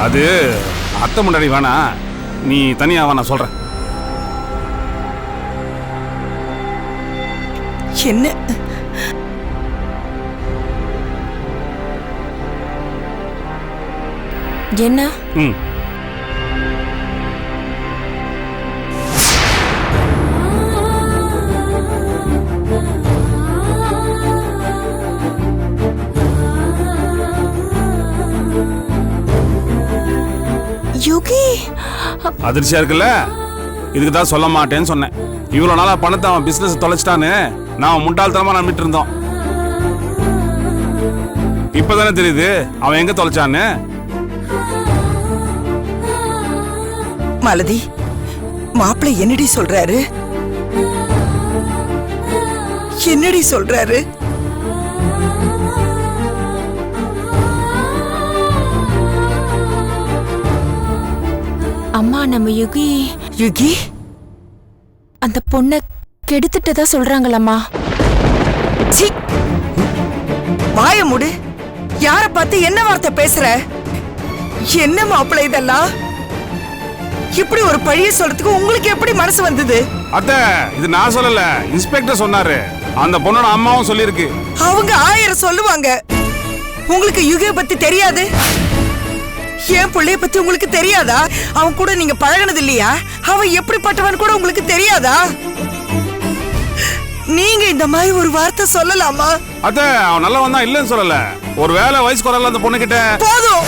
அது அத்தை முன்னாடி வேணா, நீ தனியா வா, நான் சொல்றேன். என்ன என்ன யுகி அதிர்ச்சியா இருக்குல்ல? இதுக்கு தான் சொல்ல மாட்டேன்னு சொன்னேன். இவ்வளவு நாளா பணத்தை அவன் பிசினஸ் தொலைச்சிட்டான்னு நான் முட்டாள்தனமா நம்பிட்டு இருந்தோம். இப்பதானே தெரியுது அவன் எங்க தொலைச்சான்னு. மாலதி, மாப்பிள்ளை என்னடி சொல்றாரு? என்னடி சொல்றாரு? அம்மா, நம்ம யுகி யுகி அந்த பொண்ணை கெடுத்துட்டதா சொல்றாங்களம்மா. வாய மூடு. யார பார்த்து என்ன வார்த்தை பேசுற? என்ன மாப்பிள்ளை இதெல்லாம்? இப்படி ஒரு பழிய சொல்றதுக்கு உங்களுக்கு எப்படி மனசு வந்தது? அத்தை, இது நான் சொல்லல, இன்ஸ்பெக்டர் சொன்னாரு. அந்த பொண்ணோட அம்மாவும் சொல்லிருக்கு. அவங்க 1000 சொல்லுவாங்க. உங்களுக்கு யுகிய பத்தி தெரியாது? என் பிள்ளைய பத்தி உங்களுக்கு தெரியாதா? அவன் கூட நீங்க பழகினது இல்லையா? அவன் எப்படிப்பட்டவன் கூட உங்களுக்கு தெரியாதா? நீங்க இந்த மாதிரி ஒரு வார்த்தை சொல்லலாமா? அத்தை, அவன் நல்லா வந்தா இல்லன்னு சொல்லல. ஒரு வேலை வயசு குறையல அந்த பொண்ணு கிட்ட. போதும்.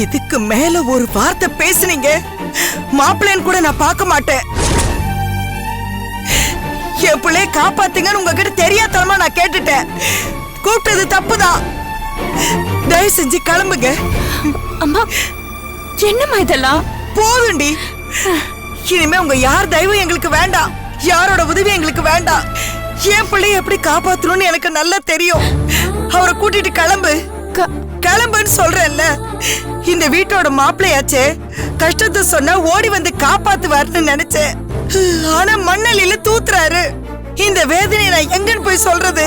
இதுக்கு மேல ஒரு வார்த்தை பேசுனீங்க, மாப்பிள்ளைன்னு கூட நான் பார்க்க மாட்டேன். என் பிள்ளைய காப்பாத்துங்கன்னு உங்ககிட்ட தெரியாதனமா நான் கேட்டுட்டேன். கூப்பிட்டது தப்புதான். தயவு செஞ்சு கிளம்புங்க. அம்மா, என்னம்மா இதெல்லாம்? போதுண்டி. இனிமே உங்க யார் தயவும் எங்களுக்கு வேண்டாம், யாரோட உதவி எங்களுக்கு வேண்டாம். என் பிள்ளைய எப்படி காப்பாத்தணும்னு எனக்கு நல்லா தெரியும். அவரை கூட்டிட்டு கிளம்பு. கிளம்புன்னு சொல்றேன்ல. இந்த வீட்டோட மாப்பிள்ளையாச்சே, கஷ்டத்தை சொன்னா ஓடி வந்து காப்பாத்துவாருன்னு நினைச்சேன். ஆனா மண்ணலில தூத்துறாரு. இந்த வேதனையை நான் எங்கன்னு போய் சொல்றது?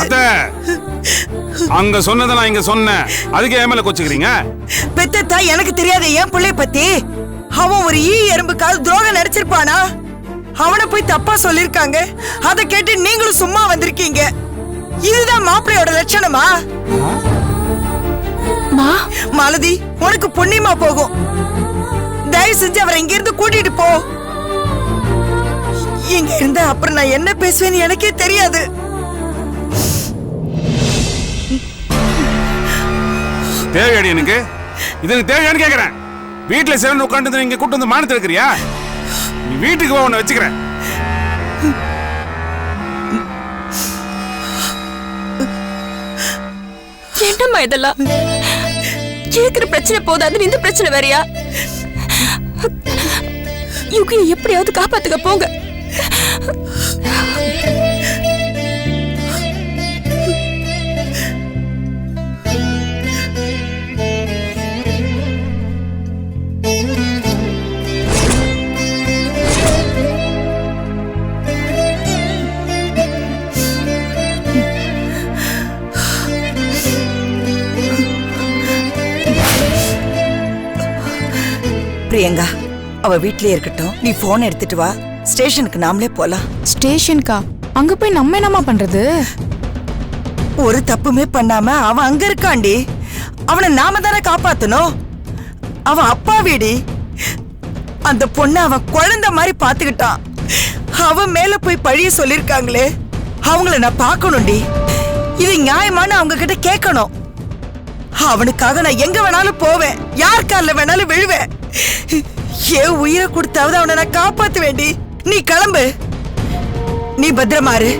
அங்க சொன்னதை நான் இங்க சொன்னேன், அதுக்கு என் மேல கோச்சுக்கிறீங்க? பெத்தத்தா எனக்கு தெரியாது என் பிள்ளைய பத்தி. அவன் ஒரு எறும்புக்காவது துரோகம் நடிச்சிருப்பானா? அவனை போய் தப்பா சொல்லிருக்காங்க. அதை கேட்டு நீங்களும் சும்மா வந்திருக்கீங்க. இதுதான் மாப்பிள்ளையோட லட்சணமா? மாலதி, உனக்கு புண்ணியமா போகும். தயவு செஞ்சு அவரை இங்க இருந்து கூட்டிட்டு போ. இங்க இருந்த அப்புறம் நான் என்ன பேசுவேன்னு எனக்கே தெரியாது. தேவையாடி எனக்கு? இது தேவையானு கேக்குறேன். வீட்டுல சிறந்து உட்காந்து இங்க கூட்டு வந்து மானத்தை இருக்கிறியா? நீ வீட்டுக்கு போ, உன்னை வச்சுக்கிறேன். என்னம்மா இதெல்லாம்? இருக்கிற பிரச்சனை போதாது, இந்த பிரச்சனை வேறையா? யுகியை எப்படியாவது காப்பாத்துக்க போங்க. பிரியங்கா, அவ வீட்லயே இருக்கட்டும். நீ போன் எடுத்துட்டு வா, ஸ்டேஷனுக்கு நாமளே போலாம். ஸ்டேஷனுக்கா? அங்க போய் நம்ம என்னமா பண்றது? ஒரு தப்புமே பண்ணாம அவன் அங்க இருக்காண்டி. அவனை நாம தானே காப்பாத்தணும். அவன் அப்பா வீடி. அந்த பொண்ணு அவன் குழந்தை மாதிரி பாத்துக்கிட்டான். அவன் மேல போய் பழிய சொல்லிருக்காங்களே, அவங்கள நான் பார்க்கணும்டி. இது நியாயமான அவங்க கிட்ட கேட்கணும். அவனுக்காக நான் எங்க வேணாலும் போவேன், யார் காலில் வேணாலும் விழுவேன். ஏன் உயிரை கொடுத்தாவது அவனை நான் காப்பாத்த வேண்டி. நீ கிளம்பு, நீ பத்திரமாரு.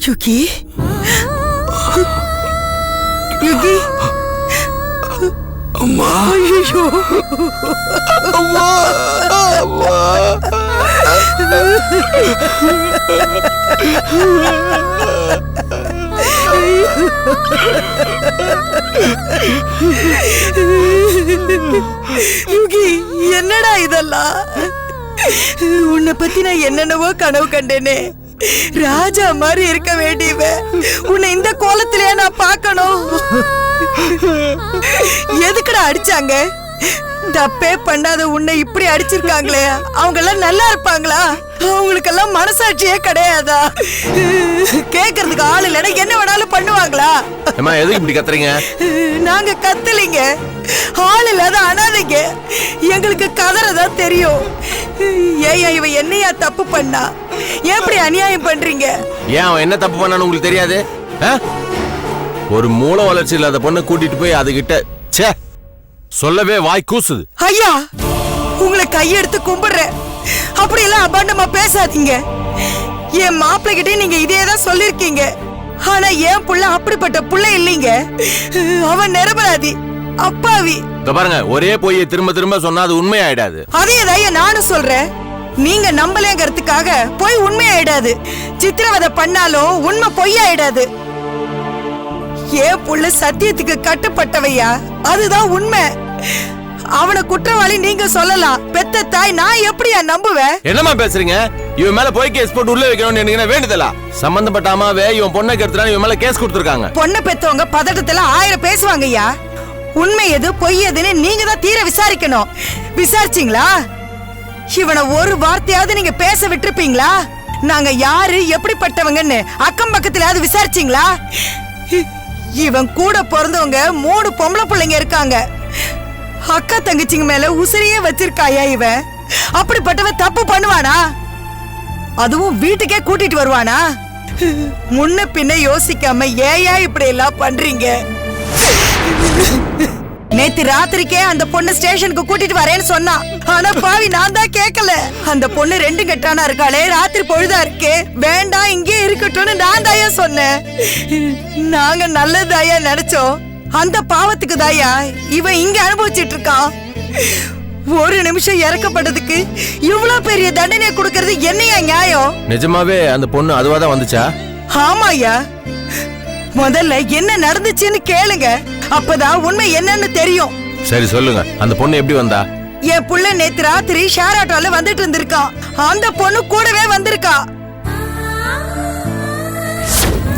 யுகி யுகி அம்மா ஐயோ அம்மா அம்மா யுகி என்னடா இதெல்லாம்? உன்னை பத்தி நான் என்னென்னவோ கனவு கண்டேனே. ராஜா மாதிரி இருக்க வேண்டியவ உன்னை இந்த கோலத்திலே நான் பார்க்கணும். எதுக்குடா அடிச்சாங்க? தப்பே பண்ணாத உன்னை இப்படி அடிச்சிருக்காங்களே, அவங்க எல்லாம் நல்லா இருப்பாங்களா? அவங்களுக்கெல்லாம் மனசாட்சியே கிடையாதா? கேக்குறதுக்கு ஆள் இல்லைன்னா என்ன வேணாலும் பண்ணுவாங்களா? எதுக்கு இப்படி கத்துறீங்க? நாங்க கத்தலைங்க, ஆள் இல்லாத அனாதைங்க. எங்களுக்கு கதறதான் தெரியும். ஏன் இவ என்னையா தப்பு பண்ணா? எப்படி அநியாயம் பண்றீங்க? ஏன் அவன் என்ன தப்பு பண்ணான்னு உங்களுக்கு தெரியாது? ஒரு மூல வளர்ச்சி இல்லாத பொண்ணை கூட்டிட்டு போய் அதுகிட்ட ச்சே சொல்லவே வாய் கூசுது. ஐயா, உங்களை கையெடுத்து கும்பிடுறேன். அப்படி எல்லாம் அபாண்டமா பேசாதீங்க. என் மாப்பிள்ளை கிட்டே நீங்க இதேதான் சொல்லிருக்கீங்க. ஆனா என் புள்ள அப்படிப்பட்ட புள்ள இல்லைங்க. அவன் நிரபராதி, அப்பாவி. பாருங்க, ஒரே போய் திரும்ப திரும்ப சொன்னா அது உண்மையாயிடாது. அதேதான் நானும் சொல்றேன். நீங்க நம்பலங்கிறதுக்காக போய் உண்மையாயிடாது. சித்திரவதை பண்ணாலும் உண்மை பொய்யாயிடாது. ஏன் புள்ள சத்தியத்துக்கு கட்டுப்பட்டவையா, அதுதான் உண்மை. அவனை குற்றவாளி நீங்க சொல்லலாம், பெத்த தாய் நான் எப்படியா நம்புவேன்? என்னமா பேசுறீங்க? இவன் மேல போய் கேஸ் போட்டு உள்ள வைக்கணும்னு எனக்கு வேண்டுதலா? சம்பந்தப்பட்ட அம்மாவே இவன் பொண்ணை கெடுத்துறான், இவன் மேல கேஸ் கொடுத்துருக்காங்க. பொண்ணை பெத்தவங்க பதட்டத்துல 1000 பேசுவாங்க ஐயா. உண்மை எது பொய் எதுன்னு நீங்க தான் தீர விசாரிக்கணும். விசாரிச்சீங்களா? இவனை ஒரு வார்த்தையாவது நீங்க பேச விட்டுருப்பீங்களா? நாங்க யாரு எப்படிப்பட்டவங்கன்னு அக்கம் பக்கத்திலாவது விசாரிச்சீங்களா? இவன் கூட பிறந்தவங்க 3 பொம்பளை பிள்ளைங்க இருக்காங்க. அக்கா தங்கச்சிங்க மேல உசிரியே வச்சிருக்காயா இவன்? அப்படிப்பட்டவன் தப்பு பண்ணுவானா? அதுவும் வீட்டுக்கே கூட்டிட்டு வருவானா? முன்ன பின்ன யோசிக்காம ஏயா இப்படி எல்லாம் பண்றீங்க? நேத்து ராத்திரிக்கே அந்த பொண்ணு ஸ்டேஷனுக்கு கூட்டிட்டு வரேன்னு சொன்னா. ஆனா பாவி நான் தான் கேட்கல. அந்த பொண்ணு 2 கெட்டானா இருக்காளே, ராத்திரி பொழுதா இருக்கு, வேண்டாம் இங்கே இருக்கட்டும்னு நான் தாயா சொன்னேன். நாங்க நல்லதாயா நினைச்சோம். அந்த பாவத்துக்கு தாயா இவன் இங்க அனுபவிச்சிட்டு இருக்கான். ஒரு நிமிஷம் இறக்கப்பட்டதுக்கு இவ்வளவு பெரிய தண்டனை கொடுக்கறது என்னையா நியாயம்? நிஜமாவே அந்த பொண்ணு அதுவாதான் வந்துச்சா? ஆமாயா. முதல்ல என்ன நடந்துச்சுன்னு கேளுங்க, அப்பதான் உண்மை என்னன்னு தெரியும். சரி சொல்லுங்க, அந்த பொண்ணு எப்படி வந்தா? என் புள்ள நேத்து ராத்திரி ஷேர் ஆட்டோல வந்துட்டு இருந்திருக்கான். அந்த பொண்ணு கூடவே வந்திருக்கா.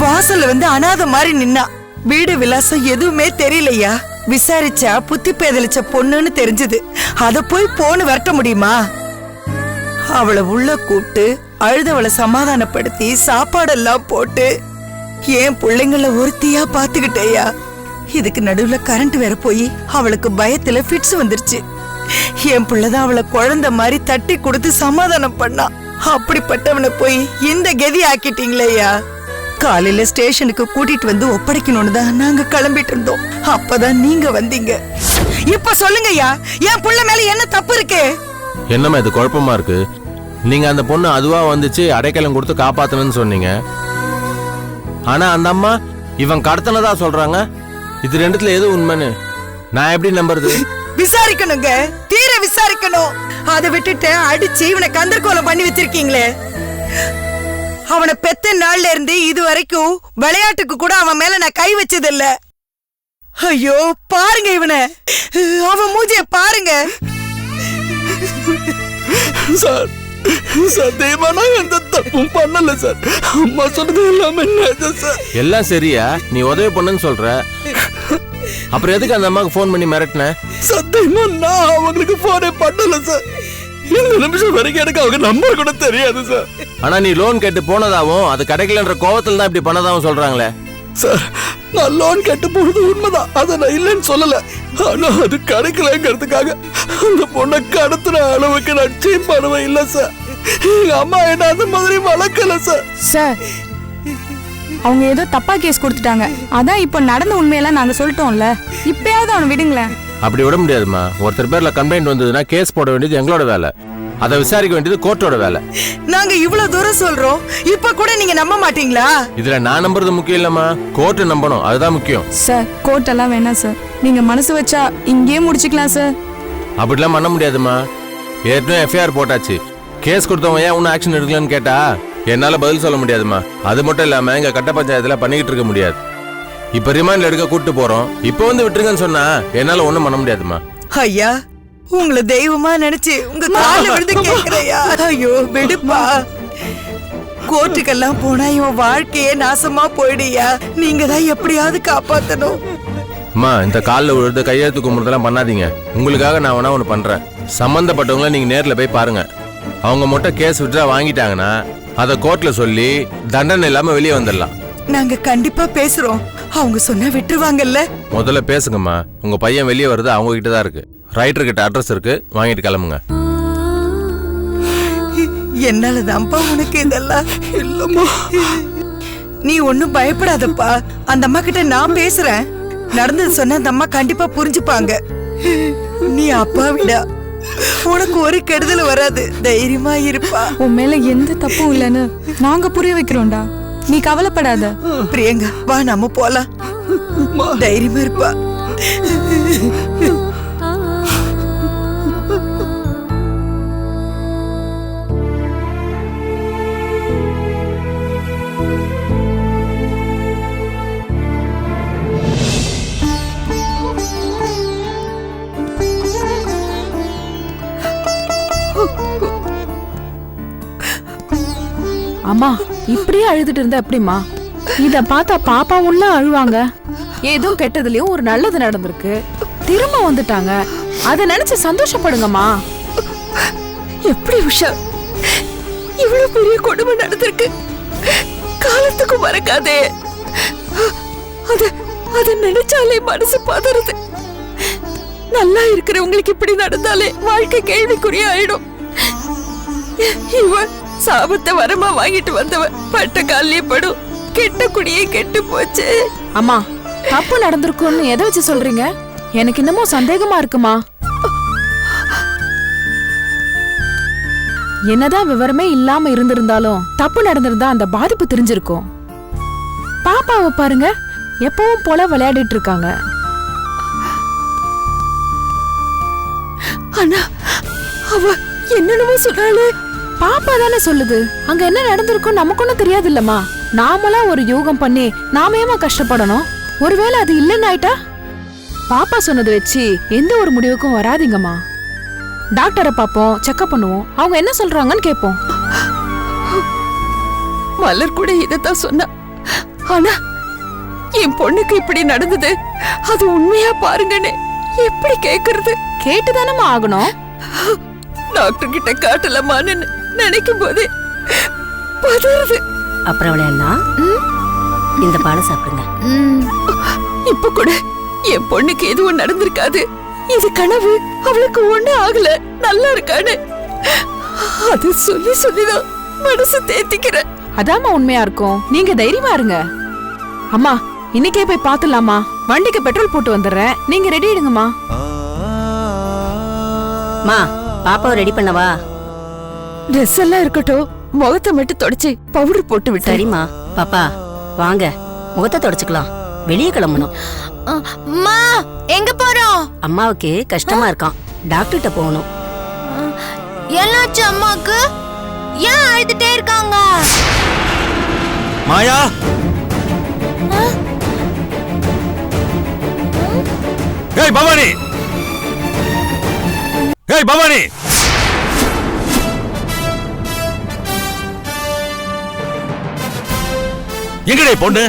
வாசல்ல வந்து அனாதை மாதிரி நின்னா. வீடு விலாசம் எதுவுமே தெரியலையா. விசாரிச்சா புத்தி பேதலிச்ச பொண்ணுன்னு தெரிஞ்சது. அத போய் போன்னு வரட்ட முடியுமா? அவளை உள்ள கூப்பிட்டு அழுதவளை சமாதானப்படுத்தி சாப்பாடெல்லாம் போட்டு என் பிள்ளைங்கள ஒருத்தியா பாத்துக்கிட்டேயா. இதுக்கு நடுவுல கரண்ட் வேற போய் அவளுக்கு பயத்துல ஃபிட்ஸ் வந்துருச்சு. என் பிள்ளைதான் அவளை குழந்தை மாதிரி தட்டி கொடுத்து சமாதானம் பண்ணா. அப்படிப்பட்டவனை போய் இந்த கதி ஆக்கிட்டீங்களேயா. காலையில ஸ்டேஷனுக்கு கூட்டிட்டு வந்து ஒப்படைக்கணும்னு தான் நாங்க கிளம்பிட்டு இருந்தோம். அப்பதான் நீங்க வந்தீங்க. இப்ப சொல்லுங்கய்யா, என் புள்ள மேல என்ன தப்பு இருக்கு? என்னம்மா இது குழப்பமா இருக்கு? நீங்க அந்த பொண்ணு அதுவா வந்துச்சு அடைக்கலம் கொடுத்து காப்பாத்தணும்னு சொன்னீங்க. ஆனா அந்த அம்மா இவன் கடத்தினதா சொல்றாங்க. இது ரெண்டுத்துல எது உண்மைன்னு நான் எப்படி நம்புறது? விசாரிக்கணுங்க, தீர விசாரிக்கணும். அதை விட்டுட்டு அடிச்சு இவனை கந்தர்கோலம் பண்ணி வச்சிருக்கீங்களே. அவனை பெத்த நாள்ல இருந்து இது வரைக்கும் விளையாட்டுக்கு கூட அவன் மேல நான் கை வச்சது இல்ல. ஐயோ பாருங்க இவனை, அவன் மூஞ்சிய பாருங்க. சார், சத்தியமா நான் எந்த தப்பும் பண்ணல சார். அம்மா சொன்னது எல்லாமே நிஜம் சார். எல்லாம் சரியா? நீ உதவி பண்ணுன்னு சொல்ற, அப்புறம் எதுக்கு அந்த அம்மாவுக்கு போன் பண்ணி மிரட்டின? சத்தியமா நான் அவங்களுக்கு போனே பண்ணல சார். இந்த நிமிஷம் வரைக்கும் எனக்கு அவங்க நம்பர் கூட தெரியாது சார். ஆனா நீ லோன் கேட்டு போனதாவும் அது கிடைக்கலன்ற கோவத்துல தான் இப்படி பண்ணதாவும் சொல்றாங்களே. சார், நான் லோன் கேட்டு போனது உண்மைதான், அதை நான் இல்லைன்னு சொல்லல. ஆனா அது கிடைக்கலங்கிறதுக்காக அந்த பொண்ணை கடத்துற அளவுக்கு நான் சீப் பண்ணவே இல்லை சார். எங்க அம்மா என்ன அந்த மாதிரி வளர்க்கல சார். சார், அவங்க ஏதோ தப்பா கேஸ் கொடுத்துட்டாங்க. அதான் இப்போ நடந்த உண்மையெல்லாம் நாங்க சொல்லிட்டோம்ல. இப்பயாவது அவனை விடுங்களேன். அப்படி விட முடியாதுமா. ஒருத்தர் பேர்ல கம்ப்ளைண்ட் வந்ததுன்னா கேஸ் போட வேண்டியது எங்களோட வேலை. அதை விசாரிக்க வேண்டியது கோர்ட்டோட வேலை. நாங்க இவ்வளவு தூரம் சொல்றோம், இப்ப கூட நீங்க நம்ப மாட்டீங்களா? இதுல நான் நம்புறது முக்கியம் இல்லம்மா, கோர்ட்டு நம்பணும், அதுதான் முக்கியம். சார் கோர்ட் எல்லாம் வேணாம் சார், நீங்க மனசு வச்சா இங்கேயே முடிச்சுக்கலாம் சார். அப்படிலாம் பண்ண முடியாதுமா, ஏற்கனவே எஃப்ஐஆர் போட்டாச்சு. கேஸ் கொடுத்தவங்க ஏன் ஒன்னும் ஆக்ஷன் எடுக்கலன்னு கேட்டா என்னால பதில் சொல்ல முடியாதுமா. அது மட்டும் இல்லாம எங்க கட்ட பஞ்சாயத்துல பண்ணிக்கிட்டு இருக்க முடியாது. இப்ப ரிமாண்ட்ல எடுக்க கூட்டு போறோம், இப்ப வந்து விட்டுருங்கன்னு சொன்னா என்னால ஒண்ணும் பண்ண முடியாதுமா. ஐயா, உங்களை தெய்வமா நினைச்சு உங்க கால்ல விழுந்து கேக்குறையா. ஐயோ விடுப்பா, கோர்ட்டுக்கெல்லாம் போனா இவன் வாழ்க்கையே நாசமா போயிடுயா. நீங்க தான் எப்படியாவது காப்பாத்தணும். அம்மா, இந்த காலில் விழுது கையெழுத்து கும்பிடுறதெல்லாம் பண்ணாதீங்க. உங்களுக்காக நான் வேணா ஒன்று பண்றேன். சம்பந்தப்பட்டவங்கள நீங்க நேர்ல போய் பாருங்க. அவங்க மட்டும் கேஸ் விட்ரா வாங்கிட்டாங்கன்னா அதை கோர்ட்ல சொல்லி தண்டனை இல்லாம வெளியே வந்துடலாம். நாங்க கண்டிப்பா பேசுறோம், அவங்க சொன்னா விட்டுருவாங்கல்ல. முதல்ல பேசுங்கம்மா, உங்க பையன் வெளியே வருது அவங்க கிட்ட தான் இருக்கு. ரைட்டர் கிட்ட அட்ரஸ் இருக்கு, வாங்கிட்டு கிளம்புங்க. என்னாலதான்ப்பா உனக்கு இதெல்லாம். இல்லம்மா, நீ ஒண்ணும் பயப்படாதப்பா, அந்த அம்மா கிட்ட நான் பேசுறேன். நடந்தது சொன்ன அந்த அம்மா கண்டிப்பா புரிஞ்சுப்பாங்க. நீ அப்பா விடா, உனக்கு ஒரு கெடுதல் வராது, தைரியமா இருப்பா. உன் மேல எந்த தப்பும் இல்லைன்னு நாங்க புரிய வைக்கிறோம்டா, நீ கவலைப்படாத. பிரியங்கா வா, நம்ம போலாம். தைரியமா இருப்பா. அம்மா, இப்படியே அழுதுட்டு இருந்தா எப்படிமா? இத பார்த்தா பாப்பா உள்ள அழுவாங்க. ஏதோ கெட்டதுலயும் ஒரு நல்லது நடந்திருக்கு, திரும்ப வந்துட்டாங்க, அத நினைச்சு சந்தோஷப்படுங்கம்மா. எப்படி உஷா, இவ்வளவு பெரிய கொடுமை நடந்திருக்கு, காலத்துக்கு மறக்காதே. அத நினைச்சாலே மனசு பதறுது. நல்லா இருக்கிறவங்களுக்கு இப்படி நடந்தாலே வாழ்க்கை கேள்விக்குறியா ஆயிடும். இவன் சாபத்தை வரமா வாங்கிட்டு வந்தவன் பட்ட காலிலே படும், கெட்ட குடியே கெட்டு போச்சு. அம்மா, தப்பு நடந்திருக்குன்னு எதை வச்சு சொல்றீங்க? எனக்கு இன்னமும் சந்தேகமா இருக்குமா. என்னதான் விவரமே இல்லாம இருந்திருந்தாலும் தப்பு நடந்திருந்தா அந்த பாதிப்பு தெரிஞ்சிருக்கும். பாப்பாவை பாருங்க, எப்பவும் போல விளையாடிட்டு இருக்காங்க. ஆனா அவ என்னென்னமோ சொன்னாலே. பாப்பா தானே சொல்லுது, அங்க என்ன நடந்திருக்கும் நமக்கு ஒண்ணும் தெரியாது இல்லம்மா. நாமளா ஒரு யோகம் பண்ணி நாம ஏமா கஷ்டப்படணும்? ஒருவேளை அது இல்லைன்னு ஆயிட்டா? பாப்பா சொன்னதை வச்சு எந்த ஒரு முடிவுக்கும் வராதிங்கம்மா. டாக்டரை பாப்போம், செக்அப் பண்ணுவோம், அவங்க என்ன சொல்றாங்கன்னு கேட்போம். மலர் கூட இதத்தான் சொன்னா. ஆனா என் பொண்ணுக்கு இப்படி நடந்தது, அது உண்மையா பாருங்கன்னு எப்படி கேக்குறது? கேட்டுதானம்மா ஆகணும். டாக்டர் கிட்ட காட்டலாமான்னு நினைக்கும் போதே பதறுது. அப்புறம் விளையாடனா இந்த பாடம் சாப்பிடுங்க. இப்ப கூட என் பொண்ணுக்கு எதுவும் நடந்திருக்காது, இது கனவு, அவளுக்கு ஒண்ணு ஆகல, நல்லா இருக்கான்னு அது சொல்லி சொல்லிதான் மனசு தேத்திக்கிறேன். அதாம்மா உண்மையா இருக்கும், நீங்க தைரியமா இருங்க. அம்மா, இன்னைக்கே போய் பாத்துலாமா? வண்டிக்கு பெட்ரோல் போட்டு வந்துடுறேன், நீங்க ரெடி எடுங்கம்மா. மா, பாப்பாவை ரெடி பண்ணவா? ட்ரெஸ் எல்லாம் இருக்கட்டும், முகத்தை மட்டும் தொடச்சு பவுடர் போட்டு விட்டு. சரிம்மா. பாப்பா வாங்க, முகத்தை தொடச்சுக்கலாம், வெளியே கிளம்பணும். அம்மா, எங்க போறோம்? அம்மாவுக்கு கஷ்டமா இருக்கான், டாக்டர்கிட்ட போகணும். என்னாச்சு அம்மாக்கு? ஏன் அழுதுட்டே இருக்காங்க? மாயா, ஏய் பவானி, ஏய் பவானி, எங்கடே பொண்ணு?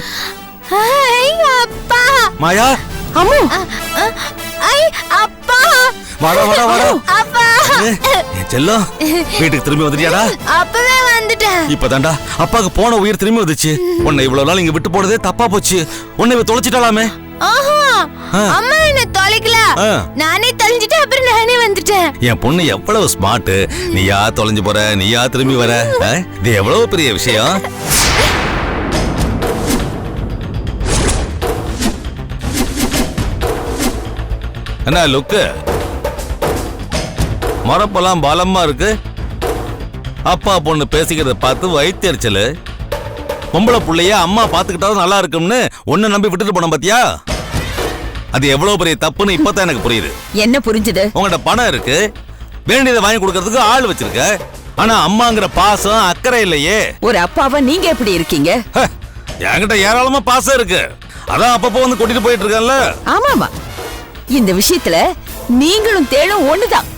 அப்பா. மாயா, அம்மு. அப்பா. வாடா வாடா வாடா. அப்பா. செல்லம், வீட்டுக்கு திரும்பி வந்துட்டியாடா? அப்பவே வந்துட்டேன். இப்பதான்டா அப்பாக்கு போன உயிர் திரும்பி வந்துச்சு. உன்னை இவ்வளவு நாள் இங்க விட்டு போனதே தப்பா போச்சு. உன்னை இவ தொலைச்சிட்டாலாமே. அம்மா என்ன தொலைக்கல, நானே தொலைஞ்சிட்டு அப்புறம் நானே வந்துட்டேன். என் பொண்ணு எவ்வளவு ஸ்மார்ட். நீயா தொலைஞ்சு போற, நீயா திரும்பி வர, இது எவ்வளவு பெரிய விஷயம். என்ன லுக்கு, மரப்பெல்லாம் பலமா இருக்கு, அப்பா பொண்ணு பேசிக்கிறத பார்த்து வயித்தெரிச்சல். பொம்பளை புள்ளைய அம்மா பாத்துக்கிட்டாலும் நல்லா இருக்கும்னு உன்னை நம்பி விட்டுட்டு போன பாத்தியா? அது எவ்வளவு பெரிய தப்புன்னு இப்பதான் எனக்கு புரியுது. என்ன புரிஞ்சுது? உங்கள்ட்ட பணம் இருக்கு, வேண்டியதை வாங்கி கொடுக்கறதுக்கு ஆள் வச்சிருக்க. ஆனா அம்மாங்கிற பாசம் அக்கறை இல்லையே. ஒரு அப்பாவா நீங்க எப்படி இருக்கீங்க? என்கிட்ட ஏராளமா பாசம் இருக்கு, அதான் அப்பப்போ வந்து கூட்டிட்டு போயிட்டு இருக்கேன்ல. ஆமாமா, இந்த விஷயத்துல நீங்களும் தேளும் ஒண்ணுதான்.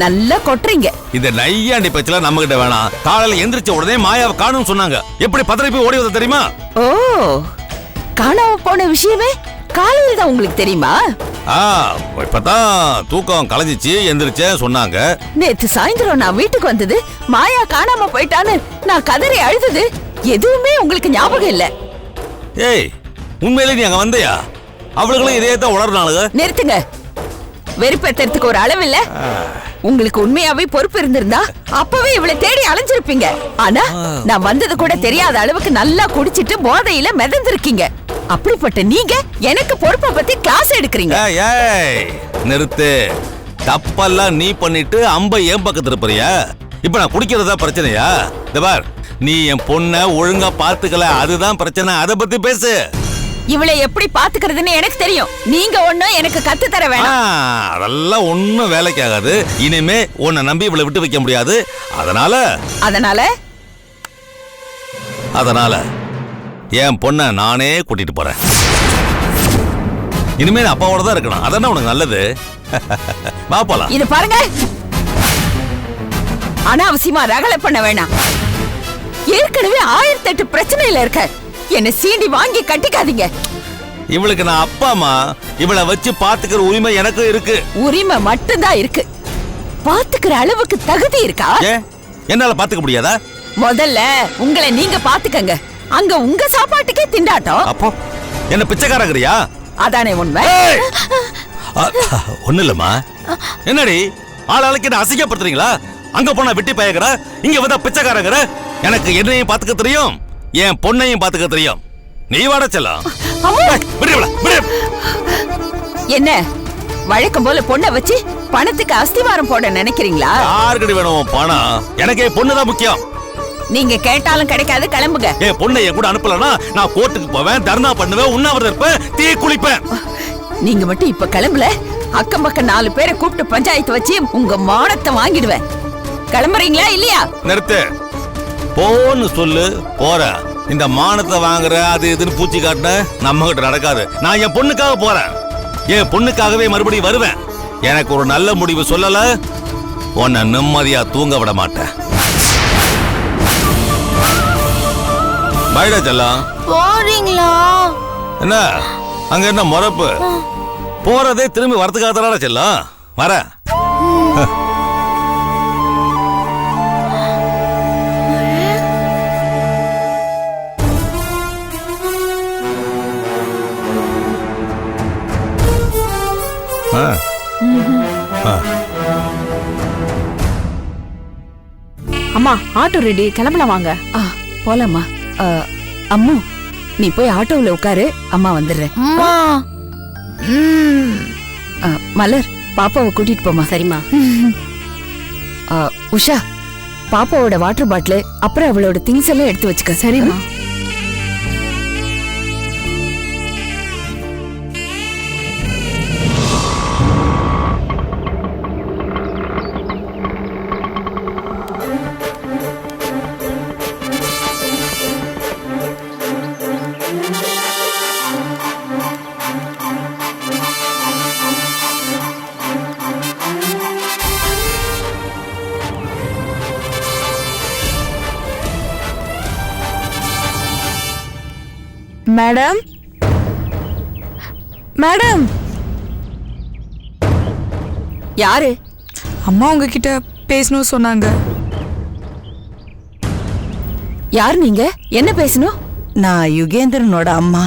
நல்லா கொட்டுறீங்க. இந்த நையாண்டி பேச்சுல நம்ம கிட்ட வேணாம். காலையில எந்திரிச்ச உடனே மாயாவை காணும் சொன்னாங்க. எப்படி பதறி போய் ஓடி வந்த தெரியுமா? ஓ, காணாம போன விஷயமே காலையில தான் உங்களுக்கு தெரியுமா? இப்பதான் தூக்கம் கலைஞ்சிச்சு எந்திரிச்சேன் சொன்னாங்க. நேத்து சாயந்தரம் நான் வீட்டுக்கு வந்தது மாயா காணாம போயிட்டான்னு நான் கதறி அழுதது எதுவுமே உங்களுக்கு ஞாபகம் இல்ல. ஏய், உண்மையிலே நீ அங்க வந்தியா? அவளுகளும் இதே தான் உளர்னாளுங்க. நிறுத்துங்க, வெறுப்பேத்துறதுக்கு ஒரு அளவு இல்ல. உங்களுக்கு உண்மையாவே பொறுப்பு இருந்திருந்தா அப்பவே இவ்வளவு தேடி அலைஞ்சிருப்பீங்க. ஆனா நான் வந்தது கூட தெரியாத அளவுக்கு நல்லா குடிச்சிட்டு போதையில மிதந்திருக்கீங்க. அப்படிப்பட்ட நீங்க எனக்கு பொறுப்பை பத்தி கிளாஸ் எடுக்கிறீங்க. நிறுத்து. தப்பெல்லாம் நீ பண்ணிட்டு அம்ப ஏன் பக்கத்து இருப்பறியா? இப்ப நான் குடிக்கிறதா பிரச்சனையா? இந்த பார், நீ என் பொண்ண ஒழுங்கா பாத்துக்கல, அதுதான் பிரச்சனை. அத பத்தி பேசு. இவளை எப்படி பாத்துக்கிறதுன்னு எனக்கு தெரியும். நீங்க ஒண்ணும் எனக்கு கத்து தர வேணாம். அதெல்லாம் ஒண்ணும் வேலைக்கு ஆகாது. இனிமே உன்னை நம்பி இவளை விட்டு வைக்க முடியாது. அதனால என் பொண்ண நானே கூட்டிட்டு போறேன். இனிமே அப்பாவோட தான் இருக்கணும். அதானே உனக்கு நல்லது. வா போலாம். இது பாருங்க, அனாவசியமா ரகலை பண்ண வேணாம். ஏற்கனவே 1008 பிரச்சனையில இருக்க. என்ன சீண்டி வாங்கி கட்டிக்காதீங்க. இவளுக்கு நான் அப்பாமா, இவளை வச்சு பாத்துக்கிற உரிமை எனக்கு இருக்கு. உரிமை மட்டும்தான் இருக்கு, பாத்துக்கிற அளவுக்கு தகுதி இருக்கா? என்னால பாத்துக்க முடியாதா? முதல்ல உங்களை நீங்க பாத்துக்கங்க. அங்க உங்க சாப்பாட்டுக்கே திண்டாட்டம். அப்போ என்ன பிச்சைக்காரங்கறியா? அதானே உண்மை. ஒண்ணு இல்லம்மா. என்னடி ஆளாளுக்கு என்ன அசிங்கப்படுத்துறீங்களா? அங்க போனா வெட்டி பயங்கற, இங்க வந்தா பிச்சைக்காரங்கற. எனக்கு என்னையும் பாத்துக்க தெரியும், என் பொண்ணையும் பாத்துக்க தெரியும். நீ வாட செல்லம். என்ன வழக்கம் போல பொண்ணை வச்சு பணத்துக்கு அஸ்திவாரம் போட நினைக்கிறீங்களா? யாருக்கடி வேணும் பணம்? எனக்கு என் பொண்ணுதான் முக்கியம். நீங்க கேட்டாலும் கிடைக்காது, கிளம்புங்க. என் பொண்ணை என் கூட அனுப்பலனா நான் கோர்ட்டுக்கு போவேன், தர்ணா பண்ணுவேன், உண்ணாவிரதம் இருப்பேன், தீ குளிப்பேன். நீங்க மட்டும் இப்ப கிளம்பல, அக்கம் பக்கம் 4 பேரை கூப்பிட்டு பஞ்சாயத்து வச்சு உங்க மானத்தை வாங்கிடுவேன். கிளம்புறீங்களா இல்லையா? நிறுத்து. போன்னு சொல்லு, போற. இந்த மானத்தை வாங்குற அது இதுன்னு பூச்சி காட்டின நம்ம கிட்ட நடக்காது. நான் என் பொண்ணுக்காக போறேன், என் பொண்ணுக்காகவே மறுபடியும் வருவேன். எனக்கு ஒரு நல்ல முடிவு சொல்லல, உன்னை நிம்மதியா தூங்க விட மாட்டேன். பைடா செல்லம். போறீங்களா? என்ன அங்க என்ன முறப்பு? போறதே திரும்பி வரதுக்காக தானடா செல்லம். வர அம்மா ஆட்டோ ரெடி, கிளம்பலாம் வாங்க. போலாமா? அம்மு, நீ போய் ஆட்டோவில் உட்காரு, அம்மா வந்துடுறேன். மலர், பாப்பாவை கூட்டிட்டு போமா. சரிம்மா. உஷா, பாப்பாவோட வாட்டர் பாட்டில் அப்புறம் அவளோட திங்ஸ் எல்லாம் எடுத்து வச்சுக்க. சரிம்மா. Madam, madam. யாரு? அம்மா உங்ககிட்ட பேசணும் சொன்னாங்க. யார் நீங்க? என்ன பேசணும்? நான் யுகேந்திரனோட அம்மா.